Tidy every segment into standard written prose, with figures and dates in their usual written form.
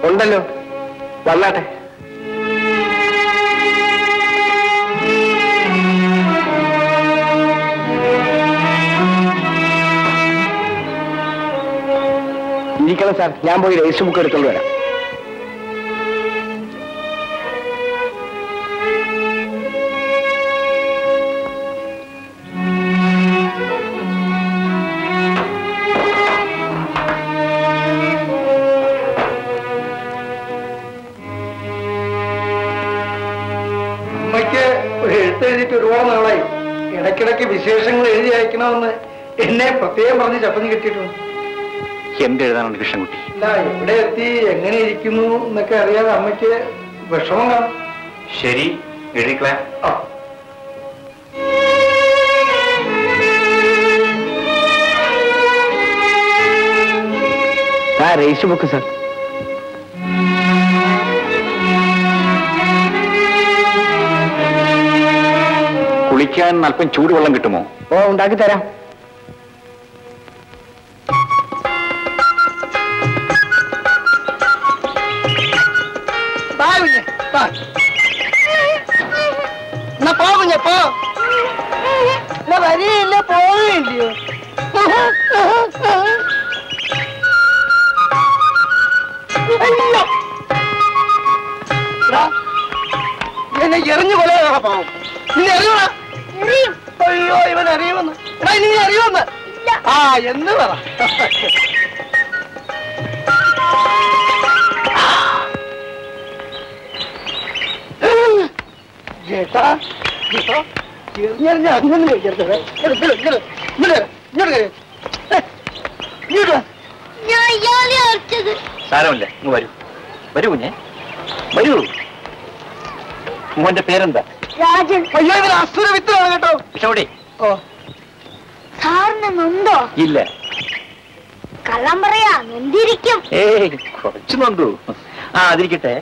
ഉണ്ടല്ലോ, വന്നാട്ടെ. ഇരിക്കണം സാർ, ഞാൻ പോയി രജിസ്റ്റർ ബുക്ക് എടുത്തോണ്ട് വരാം. അമ്മയ്ക്ക് ഒരു എഴുത്തെഴുതിയിട്ട് ഒരുപാട് നാളായി. ഇടയ്ക്കിടയ്ക്ക് വിശേഷങ്ങൾ എഴുതി അയക്കണമെന്ന് എന്നെ പ്രത്യേകം പറഞ്ഞ് ചപ്പഞ്ഞ് കിട്ടിയിട്ടുണ്ട്. എന്ത് എഴുതാനുണ്ട് കൃഷ്ണൻകുട്ടി? ഇല്ല, എവിടെ എത്തി, എങ്ങനെ ഇരിക്കുന്നു എന്നൊക്കെ അറിയാതെ അമ്മയ്ക്ക് വിഷമം കാണും. ശരി, എഴുതിക്കള. Register book sir. കുളിക്കാൻ അല്പം ചൂടുവെള്ളം കിട്ടുമോ? ഓ, ഉണ്ടാക്കി തരാം. വരിയില്ല, പോവുകയില്ലയോ? എന്നെ എറിഞ്ഞു കൊലയാ പാവം. നിന്നെ അറിയണ? അയ്യോ, ഇവൻ അറിയുമെന്ന്. നീ അറിയുമെന്ന്? ആ, എന്ന് പറ. ചേട്ടാ, എറിഞ്ഞറിഞ്ഞ അങ്ങനെ കഴിക്കരുത്. സാരമില്ല, ഇങ്ങ് വരൂ. വരൂ കുഞ്ഞെ, വരൂ. മോന്റെ പേരെന്താ? രാജൻ. അയ്യോ, ഇവൻ അസുര വിത്താണ് കേട്ടോ. കൃഷ്ണകുട്ടി. ഓ, സാറിന് നൊന്തോ? ഇല്ല. കള്ളം പറയാ, നൊന്തിരിക്കും. ഏയ്, കുറച്ച് നൊന്തു. ആ, അതിരിക്കട്ടെ.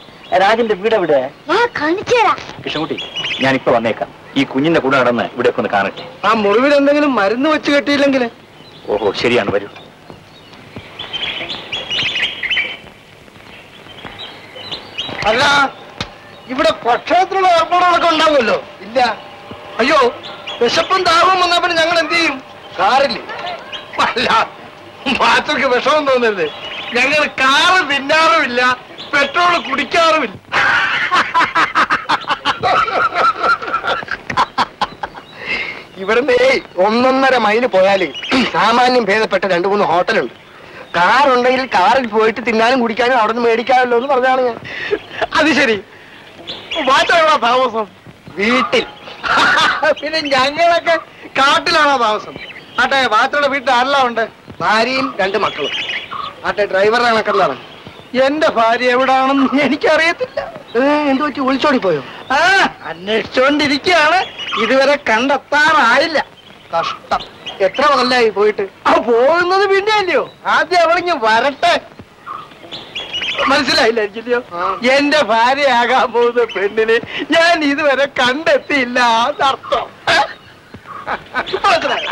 രാജന്റെ വീട് എവിടെ? ഞാൻ കാണിച്ചു തരാം. കൃഷ്ണകുട്ടി, ഞാനിപ്പോ വന്നേക്കാം. ഈ കുഞ്ഞിന്റെ കൂടെ നടന്ന് ഇവിടെ ഒന്ന് കാണട്ടെ. ആ മുറിവിൽ എന്തെങ്കിലും മരുന്ന് വെച്ച് കെട്ടിയില്ലെങ്കിൽ? ഓഹോ, ശരിയാണ്, വരൂ. അല്ല, ഇവിടെ ഭക്ഷണത്തിനുള്ള ഏർപ്പാടുകളൊക്കെ ഉണ്ടാവുമല്ലോ? ഇല്ല. അയ്യോ, വിശപ്പും ദാഹവും വന്നപ്പോൾ ഞങ്ങൾ എന്ത് ചെയ്യും? കാറില്ലേ? അല്ല, പാത്രക്ക് വിഷമം തോന്നരുത്. ഞങ്ങൾ കാറ് തിന്നാറുമില്ല, പെട്രോൾ കുടിക്കാറുമില്ല. ഇവിടുന്ന് 1.5 മൈല് പോയാല് സാമാന്യം ഭേദപ്പെട്ട 2-3 ഹോട്ടലുണ്ട്. കാറുണ്ടെങ്കിൽ കാറിൽ പോയിട്ട് തിന്നാനും കുടിക്കാനും അവിടെ നിന്ന് മേടിക്കാമല്ലോ എന്ന് പറഞ്ഞാണ് ഞാൻ. അത് ശരി. മാറ്റമാണോ താമസം? വീട്ടിൽ. പിന്നെ ഞങ്ങളൊക്കെ കാട്ടിലാണോ താമസം? ആട്ടെ, വാച്ചയുടെ വീട്ടിൽ ആരെല്ലാം ഉണ്ട്? ഭാര്യയും 2 മക്കളും. ആട്ടെ, ഡ്രൈവറുടെ കണക്കെന്താണ്? എന്റെ ഭാര്യ എവിടാണെന്ന് എനിക്കറിയത്തില്ല. എന്തു പറ്റി, ഒളിച്ചോടി പോയോ? ആ, അന്വേഷിച്ചോണ്ടിരിക്കുകയാണ്. ഇതുവരെ കണ്ടെത്താറായില്ല. കഷ്ടം. എത്ര കൊല്ലായി പോയിട്ട്? ആ, പോകുന്നത് പിന്നെ അല്ലയോ. ആദ്യം അവളിങ്ങ് വരട്ടെ. മനസ്സിലായില്ല എനിക്കില്ലയോ? എന്റെ ഭാര്യയാകാൻ പോകുന്ന പെണ്ണിന് ഞാൻ ഇതുവരെ കണ്ടെത്തിയില്ല എന്നർത്ഥം. മനസ്സിലായി?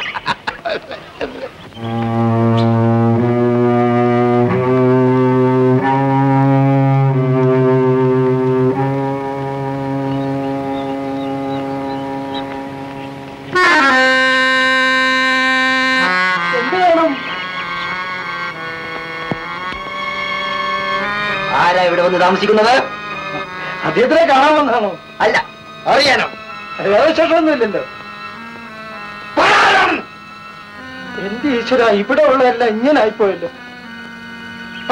ആരാ ഇവിടെ വന്ന് താമസിക്കുന്നത്? അദ്ദേഹത്തിനെ കാണാൻ വന്നതാണോ? അല്ല, അറിയാനോ? ശേഷമൊന്നുമില്ലല്ലോ. എന്റെ ഈശ്വര, ഇവിടെ ഉള്ളതല്ല ഇങ്ങനെ ആയിപ്പോയല്ലോ.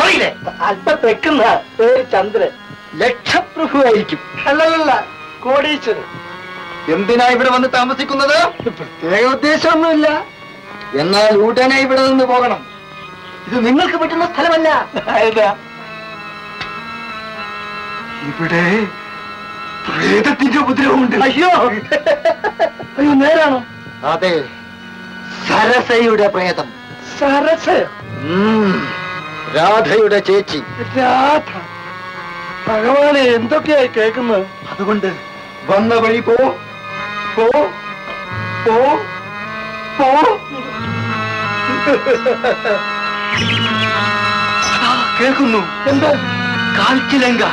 അറിയില്ലേ? അല്പം തെക്കുന്ന പേര് ചന്ദ്രൻ. ലക്ഷപ്രഭു ആയിരിക്കും. അല്ലല്ല, കോടീശ്വരൻ. എന്തിനാ ഇവിടെ വന്ന് താമസിക്കുന്നത്? പ്രത്യേക ഉദ്ദേശമൊന്നുമില്ല. എന്നാൽ ഉടനെ ഇവിടെ നിന്ന് പോകണം. ഇത് നിങ്ങൾക്ക് പറ്റുന്ന സ്ഥലമല്ല. ഏതാ? ഇവിടെ പ്രേതത്തിന്റെ ഉപദ്രവമുണ്ട്. അയ്യോ, അയ്യോ, നേരാണോ? അതെ, സരസയുടെ പ്രേതം. സരസയോ? രാധയുടെ ചേച്ചി. രാധ? ഭഗവാനെ, എന്തൊക്കെയായി കേൾക്കുന്നത്. അതുകൊണ്ട് വന്ന വഴി പോ. പോ പോ പോ. കേൾക്കുന്നു. എന്താ? കാൽച്ചിലങ്ക.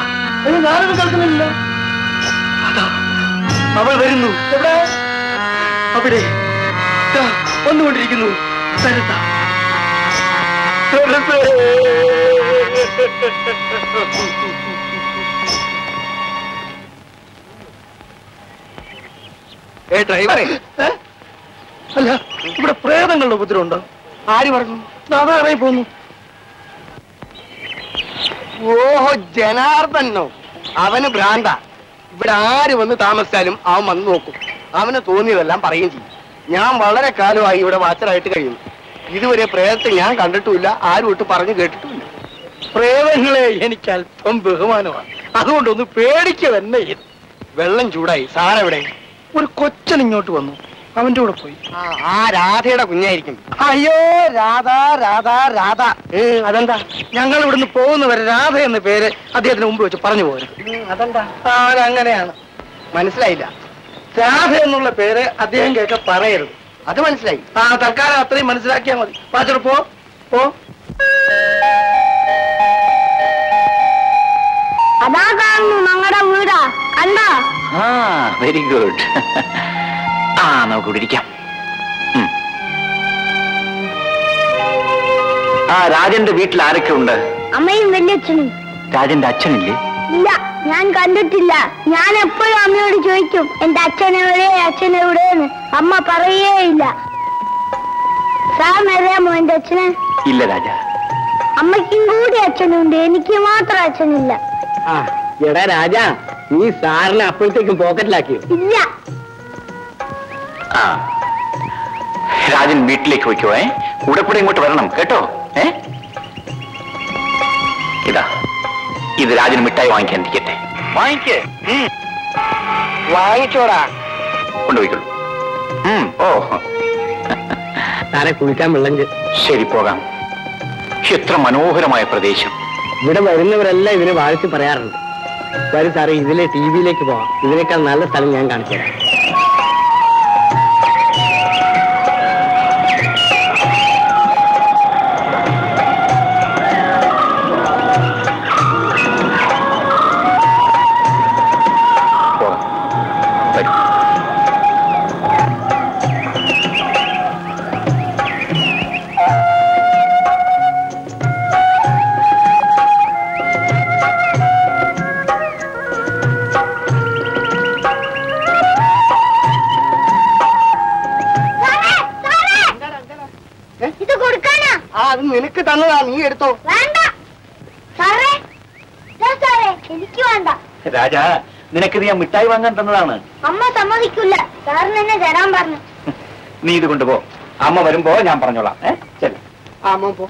ഞാനൊന്നും കേൾക്കുന്നില്ല. അതാ അവൾ വരുന്നു. എവിടെ? അവിടെ ദാ വന്നുകൊണ്ടിരിക്കുന്നു. സരിത. സരിതേ. ഡ്രൈവറെ, അല്ല, ഇവിടെ പ്രേതങ്ങളുടെ ഉപദ്രവമുണ്ടോ? ആര് പറഞ്ഞു? അതാ ഇറങ്ങി പോന്നു. ഓഹോ, ജനാർദ്ദനോ? അവന് ഭ്രാന്ത. ഇവിടെ ആര് വന്ന് താമസിച്ചാലും അവൻ വന്ന് നോക്കും. അവന് തോന്നിയതെല്ലാം പറയുകയും ചെയ്യും. ഞാൻ വളരെ കാലമായി ഇവിടെ വാച്ചറായിട്ട് കഴിയുന്നു. ഇതുവരെ പ്രേതത്തെ ഞാൻ കണ്ടിട്ടുമില്ല, ആരും ഒട്ട് പറഞ്ഞു കേട്ടിട്ടുമില്ല. പ്രേതങ്ങളെ എനിക്ക് അല്പം ബഹുമാനമാണ്. അതുകൊണ്ടൊന്ന് പേടിക്കുക തന്നെ. വെള്ളം ചൂടായി. സാറെവിടെ? ഒരു കൊച്ചൻ ഇങ്ങോട്ട് വന്നു, അവന്റെ കൂടെ പോയി. ആ രാധയുടെ കുഞ്ഞായിരിക്കും. അയ്യോ, രാധ രാധ രാധ. അതെന്താ? ഞങ്ങൾ ഇവിടുന്ന് പോകുന്നവരെ രാധ എന്ന പേര് അദ്ദേഹത്തിന് മുമ്പ് വെച്ച് പറഞ്ഞു പോരും. അതെന്താ? അങ്ങനെയാണ്. മനസ്സിലായില്ല. രാധ എന്നുള്ള പേര് അദ്ദേഹം കേൾക്ക പറയരുത്. അത് മനസ്സിലായി. തൽക്കാലം അത്രയും മനസ്സിലാക്കിയാൽ മതി. പാച്ചോട് പോ. അതാ കാണുന്നു ഞങ്ങളുടെ വീടാ. കണ്ടോ? Very good. നമുക്ക് ഇവിടെ ഇരിക്കാം. രാജന്റെ വീട്ടിൽ ആരൊക്കെ ഉണ്ട്? അമ്മയും വല്യച്ഛനും. രാജന്റെ അച്ഛനില്ലേ? ഇല്ല, ഞാൻ കണ്ടിട്ടില്ല. ഞാൻ എപ്പോഴും അമ്മയോട് ചോദിക്കും, എന്റെ അച്ഛനെവിടെയെന്ന്. അമ്മ പറയേയില്ല. സാറിന് അറിയാമോ എന്റെ അച്ഛനെ? ഇല്ല രാജ. അമ്മയ്ക്കും കൂടി അച്ഛനുണ്ട്, എനിക്ക് മാത്രം അച്ഛനില്ല. എടാ രാജ, നീ സാറിനെ അപ്പോഴത്തേക്കും പോക്കറ്റിലാക്കിയോ? ഇല്ല. രാജൻ വീട്ടിലേക്ക് പോയിക്കോ. കൂടെ കൂടെ ഇങ്ങോട്ട് വരണം കേട്ടോ. ഇതാ, ഇത് രാജന് മിഠായി വാങ്ങിക്കാൻ ഇരിക്കട്ടെ. വാങ്ങിച്ചോടാ. കൊണ്ടുപോയിക്കോളൂ. സാറെ, കുളിക്കാൻ വെള്ളം. ശരി, പോകാം. എത്ര മനോഹരമായ പ്രദേശം. ഇവിടെ വരുന്നവരെല്ലാം ഇതിനെ വാഴ്ത്തി പറയാറുണ്ട്. വരും സാറേ, ഇതിലെ ടിവിയിലേക്ക് പോവാം. ഇതിനേക്കാൾ നല്ല സ്ഥലം ഞാൻ കാണിച്ചു തരാം. ഇത് കൊടുക്കാനാ? അത് നിനക്ക് തന്നതാ, നീ എടുത്തോ. വേണ്ട സാറേ, സാറേ എനിക്ക് വേണ്ട. രാജാ, നിനക്ക് ഞാൻ മിഠായി വാങ്ങാൻ തന്നതാണ്. അമ്മ സമ്മതിക്കില്ല. സാറിന് എന്നെ തരാൻ പറഞ്ഞു. നീ ഇത് കൊണ്ടുപോ. അമ്മ വരുമ്പോ ഞാൻ പറഞ്ഞോളാം. ശരി. അമ്മ പോ.